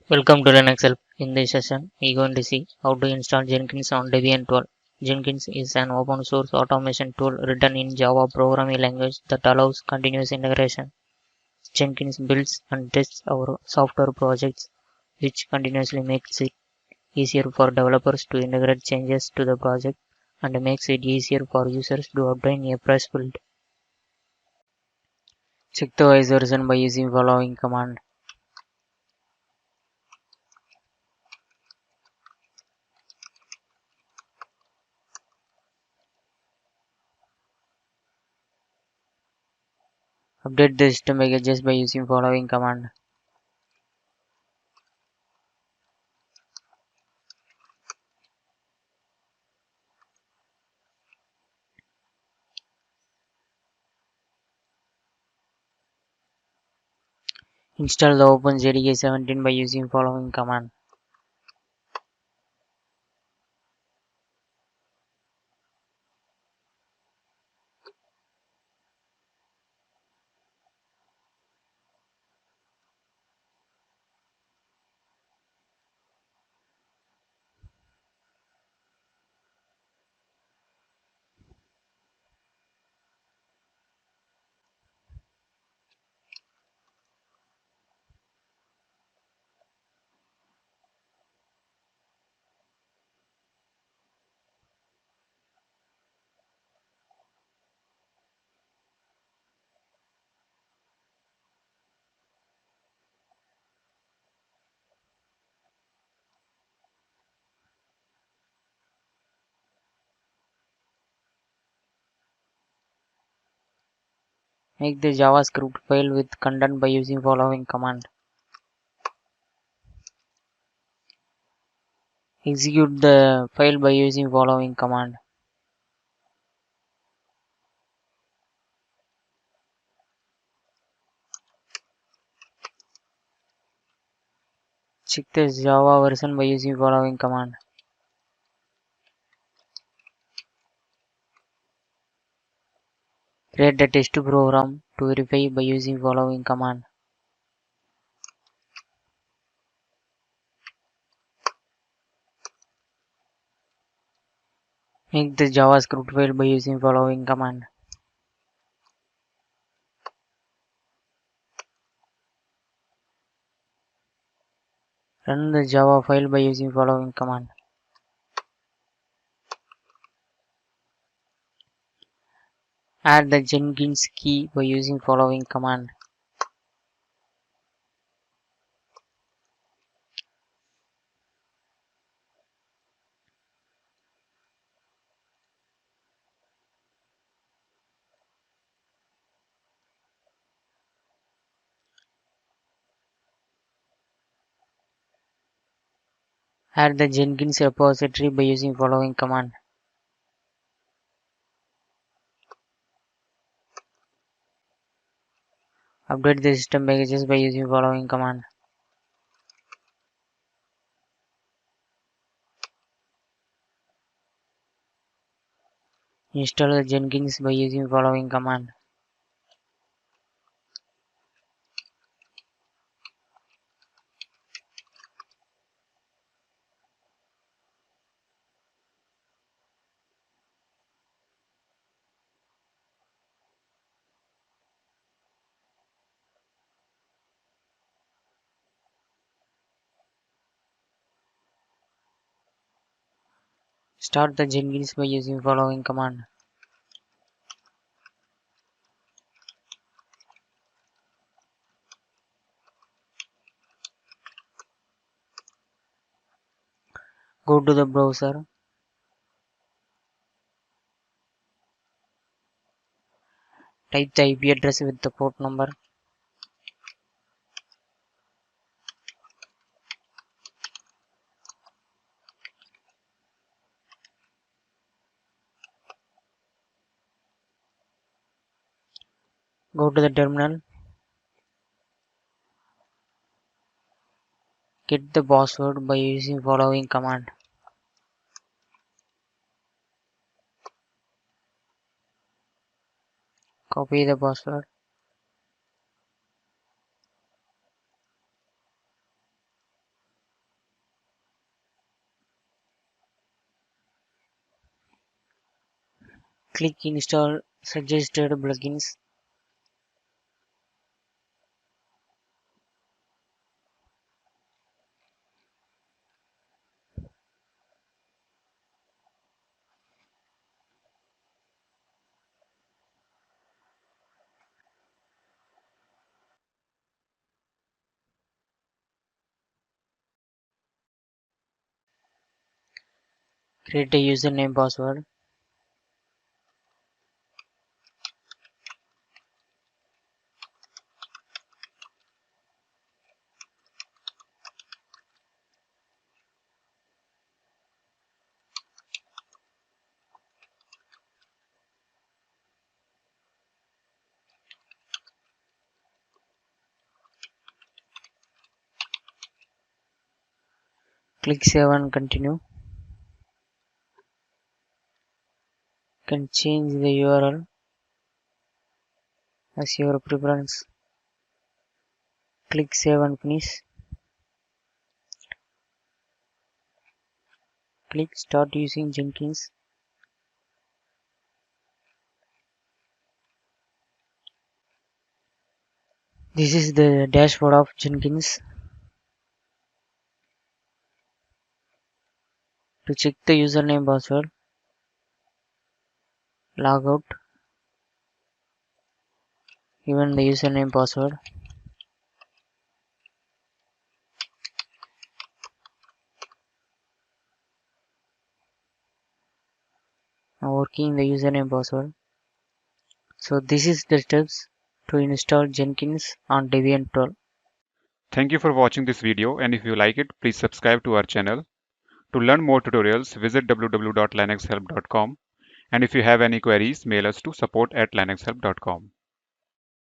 Welcome to Linux Help. In this session, we are going to see how to install Jenkins on Debian 12. Jenkins is an open source automation tool written in Java programming language that allows continuous integration. Jenkins builds and tests our software projects, which continuously makes it easier for developers to integrate changes to the project and makes it easier for users to obtain a fresh build. Check the OS version by using following command. Update the system packages by using following command. Install the OpenJDK 17 by using following command. Make the JavaScript file with content by using following command. Execute the file by using following command. Check the Java version by using following command. Create a test program to verify by using following command. Make the JavaScript file by using following command. Run the Java file by using following command. Add the Jenkins key by using following command. Add the Jenkins repository by using following command. Update the system packages by using following command. Install the Jenkins by using following command. Start the Jenkins by using following command. Go to the browser. Type the IP address with the port number. Go to the terminal. Get the password by using following command. Copy the password. Click Install Suggested Plugins. Create a username password. Click Save and Continue. You can change the URL as your preference. Click Save and Finish. Click Start using Jenkins. This is the dashboard of Jenkins. To check the username password, log out, given the username password. Now working the username password. So this is the steps to install Jenkins on Debian 12. Thank you for watching this video, and if you like it, please subscribe to our channel. To learn more tutorials, visit www.linuxhelp.com, and if you have any queries, mail us to support@linuxhelp.com.